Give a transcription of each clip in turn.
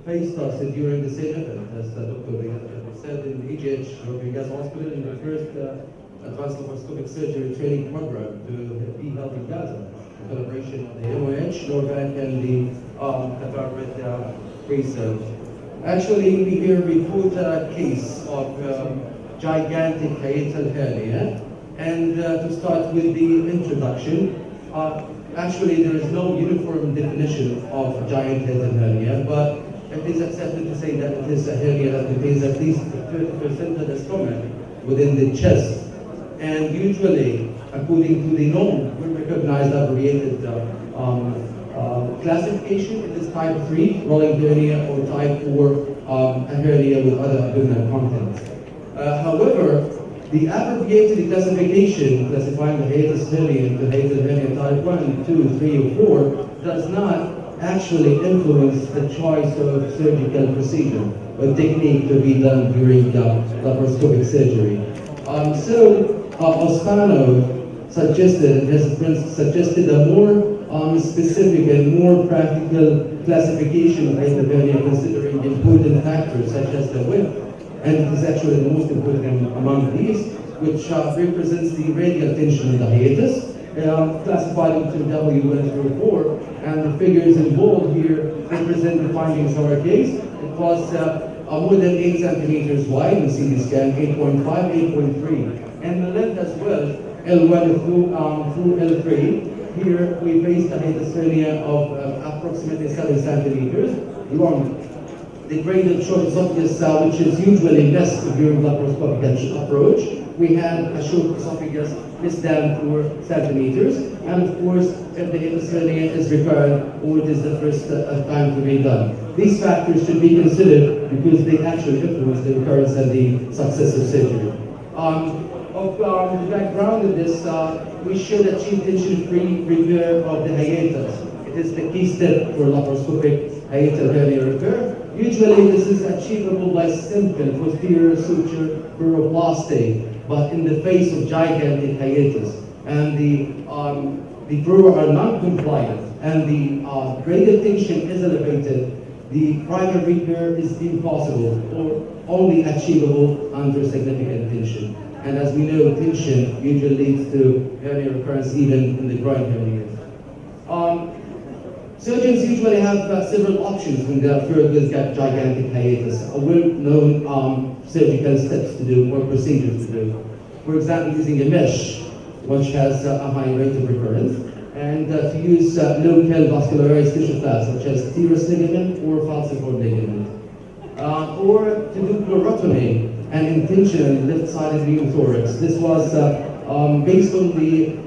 faced us during the same event, as Dr. said, in EGH, European Gaza Hospital, in the first advanced laparoscopic surgery training program to be held in Gaza, in collaboration of the MOH, Norbank, and the Qatar Red Crescent. Actually, we here report a case of gigantic hiatal hernia. And to start with the introduction, actually there is no uniform definition of giant hiatal hernia, but it is accepted to say that it is a hernia that contains at least 30% of the stomach within the chest. And usually, according to the norm, we recognize abbreviated classification. It is type 3 rolling hernia or type 4 a hernia with other abdominal contents. However, the abbreviated classification classifying the hiatus hernia into hiatal hernia type 1, 2, 3, or 4 does not actually influence the choice of surgical procedure or technique to be done during laparoscopic surgery. Ospano suggested, and his friends suggested, a more specific and more practical classification of hiatal hernia considering important factors such as the width, and it is actually the most important among these, which represents the radial tension of the hiatus, classified into W1 through 4, and the figures in bold here represent the findings of our case. It was more than 8 centimeters wide in CT scan, 8.5, 8.3, and the length as well, L1 through L3. Here we face a hiatus hernia of approximately 7 centimeters long. The graded short esophagus, which is usually less during laparoscopic approach. We have a short esophagus less than 4 centimeters. And of course, if the hiatus hernia is recurrent or it is the first time to be done. These factors should be considered because they actually influence the recurrence and the success of surgery. The background of this, we should achieve tension-free repair of the hiatus. It is the key step for laparoscopic hiatal hernia repair. Usually this is achievable by simple posterior suture pleuroplasty, but in the face of gigantic hiatus, and the pleural are non-compliant, and the radial tension is elevated, the primary repair is impossible or only achievable under significant tension. And as we know, tension usually leads to hernia recurrence even in the groin hernias. Surgeons usually have several options when they are referred with gigantic hiatus, well-known surgical steps to do or procedures to do. For example, using a mesh, which has a high rate of recurrence, and to use local vascularized tissue flaps, such as serous ligament or falciform ligament, or to do pleurotomy and intentional left-sided pneumothorax. This was based on the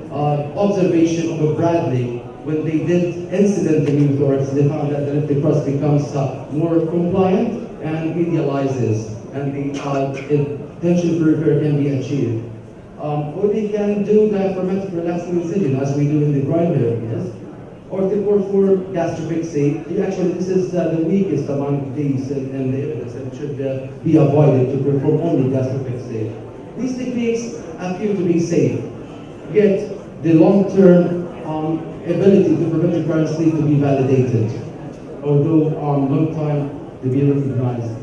observation of Bradley. When they did incident pneumothorax, they found that the left crust becomes more compliant and medializes, and the tension repair can be achieved. Or they can do diaphragmatic relaxing incision, as we do in the groin hernias, or to perform gastropexy. Actually, this is the weakest among these in the evidence, and should be avoided to perform only gastropexy. These techniques appear to be safe, yet the long-term ability to prevent recurrence need to be validated, although long time to be recognized.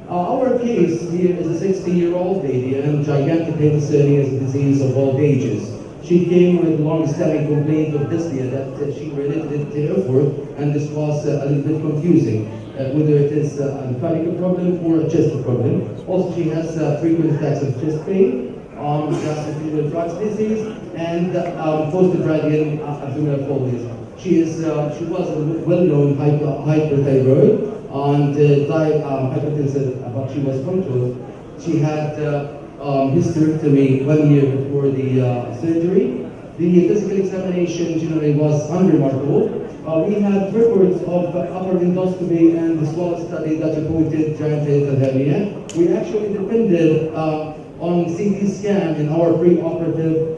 Our case here is a 60-year-old lady, and gigantic hiatus hernia is a disease of all ages. She came with long-standing complaint of dyspnea that she related to effort, and this was a little bit confusing, whether it is a mechanical problem or a chest problem. Also, she has frequent attacks of chest pain, gastroesophageal reflux disease, and post-Bradyan abdominal folies. She was a well-known hyperthyroid and hypertensive, but she was controlled. She had hysterectomy 1 year before the surgery. The physical examination generally was unremarkable. We had records of upper endoscopy and the swallow study that reported giant hiatal hernia. We actually depended on CT scan in our preoperative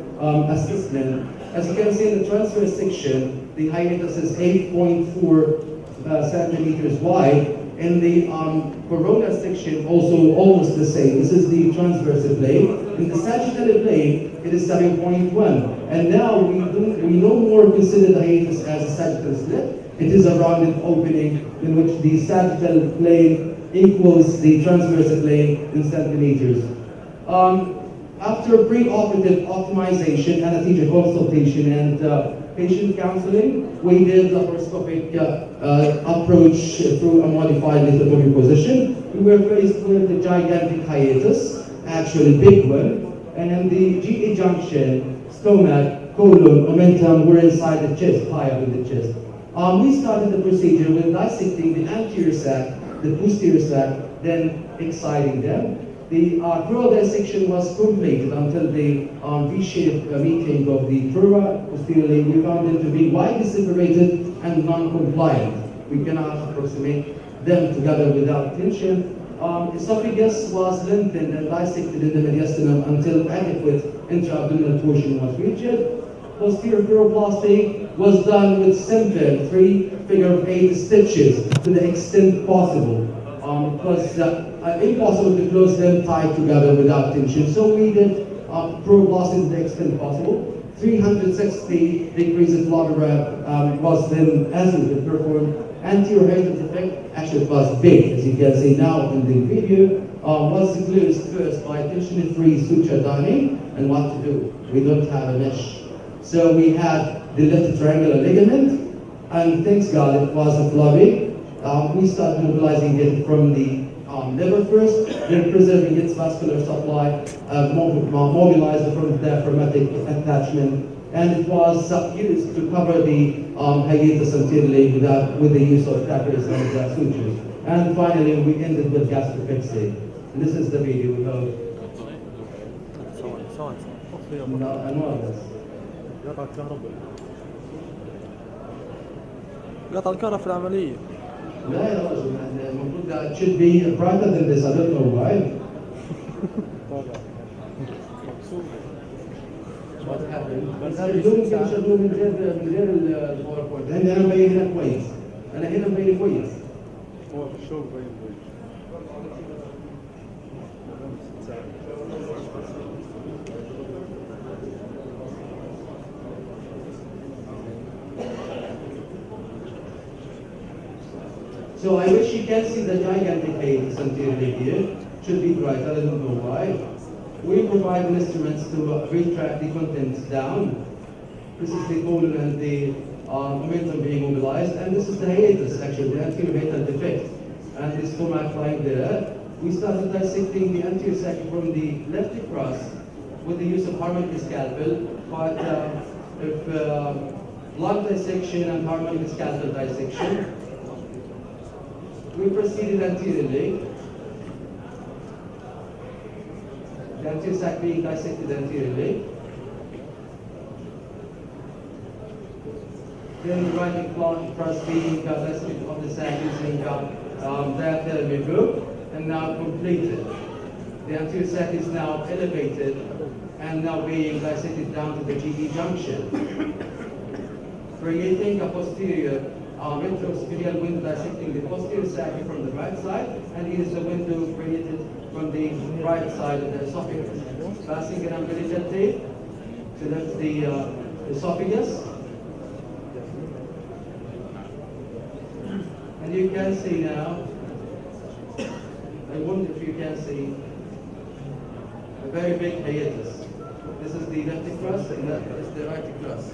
assessment. As you can see in the transverse section, the hiatus is 8.4 centimeters wide. In the coronal section, also almost the same. This is the transverse plane. In the sagittal plane, it is 7.1. And now we no more consider the hiatus as a sagittal slit, It is a rounded opening in which the sagittal plane equals the transverse plane in centimeters. After pre-operative optimization, anesthesia consultation, and patient counseling, we did the laparoscopic approach through a modified lithotomy position. We were faced with a gigantic hiatus, actually big one, and the GE junction, stomach, colon, omentum were inside the chest, high up in the chest. We started the procedure with dissecting the anterior sac, the posterior sac, then exciting them. The crural dissection was completed until the V-shaped meeting of the crura posteriorly. We found them to be widely separated and non-compliant. We cannot approximate them together without tension. Esophagus was lengthened and dissected in the mediastinum until adequate intra-abdominal portion was reached. Posterior Hiatoplasty was done with simple 3 figure-of-8 stitches to the extent possible. It was impossible to close them tight together without tension. So we did Hiatoplasty to the extent possible. 360 degrees of lateral was then, as we could perform. Anterior hiatal defect, actually it was big, as you can see now in the video, was closed first by tension-free suture dining. And what to do? We don't have a mesh. So we had the left triangular ligament, and thanks God it was a fluffy. We started mobilizing it from the liver first, then preserving its vascular supply, mobilized from the diaphragmatic attachment, and it was used to cover the hiatus anteriorly with the use of tapers and sutures. And finally, we ended with gastropexy. This is the video of قطع الكهرباء قطع الكهرباء في العملية. لا يا رجل المفروض that should be brighter than this. I don't know why. What happened? بدون كده شغلوا من غير الباوربوينت. أنا مبين هنا كويس. أنا هنا مبين كويس. هو في الشغل مبين كويس. So I wish you can see the gigantic hiatus anteriorly here. Should be brighter, I don't know why. We provide instruments to retract the contents down. This is the colon and the momentum being mobilized, and this is the hiatus, actually, the anterior hiatal defect. And the stomach lying there. We started dissecting the anterior sac from the left across with the use of harmonic scalpel, but if blood dissection and harmonic scalpel dissection, we proceeded anteriorly. The anterior sac being dissected anteriorly. Then the right across being dissected of the sac using diathermy hook, and now completed. The anterior sac is now elevated and now being dissected down to the GE junction, creating a posterior retrospherical window dissecting the posterior sac from the right side, and here is the window created from the right side of the esophagus. Passing an umbilical tape to lift the esophagus. And you can see now, I wonder if you can see, a very big hiatus. This is the left crust and that is the right crust.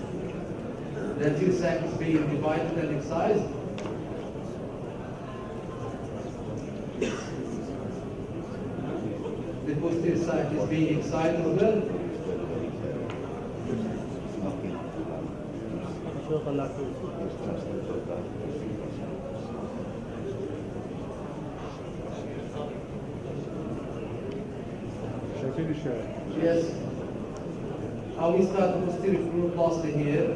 The anterior sac is being divided and excised. The posterior sac is being excised as well. Yes. We start the posterior Hiatoplasty here.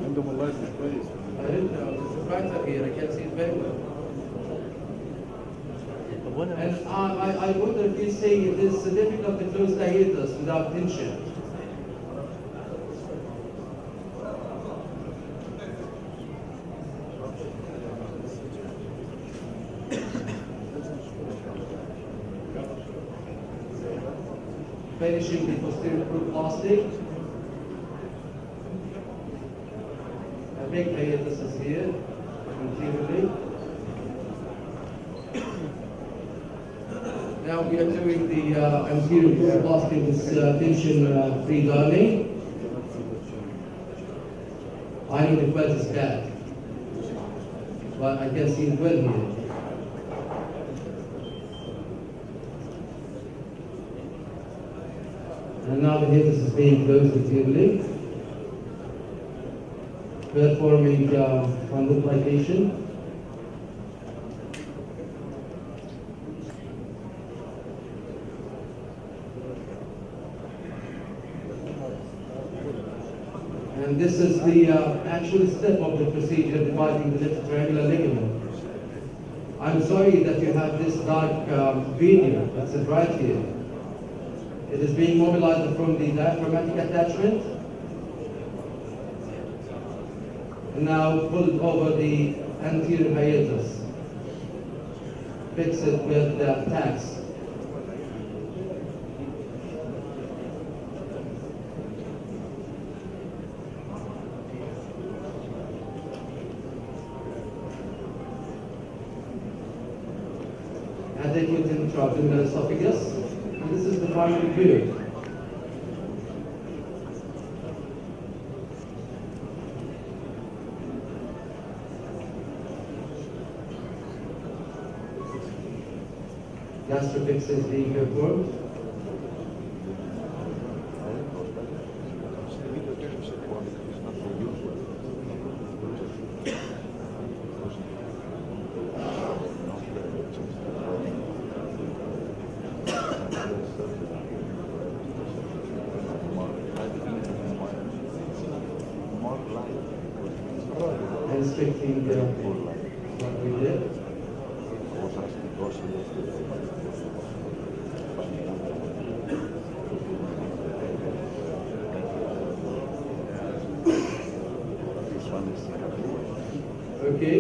عندهم الله يسمح كويس. I don't know, it's brighter here, I can see it very well. And I wonder if you say it is difficult to close the hiatus without tension. finishing the posterior root plastic. A big hiatus is here, anteriorly. Now we are doing the anterior root plastic with tension-free darning. I know the quad is bad, but I can see it well here. And now the hiatus is being closed anteriorly, performing fundoplication. And this is the actual step of the procedure, dividing the left triangular ligament. I'm sorry that you have this dark video, that's it right here. It is being mobilized from the diaphragmatic attachment. And now pulled over the anterior hiatus. Fix it with the tacks. Adequate intra-abdominal esophagus, and this is the final view. Gastrofix is being performed. Inspecting what we did. Okay.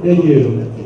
Thank you.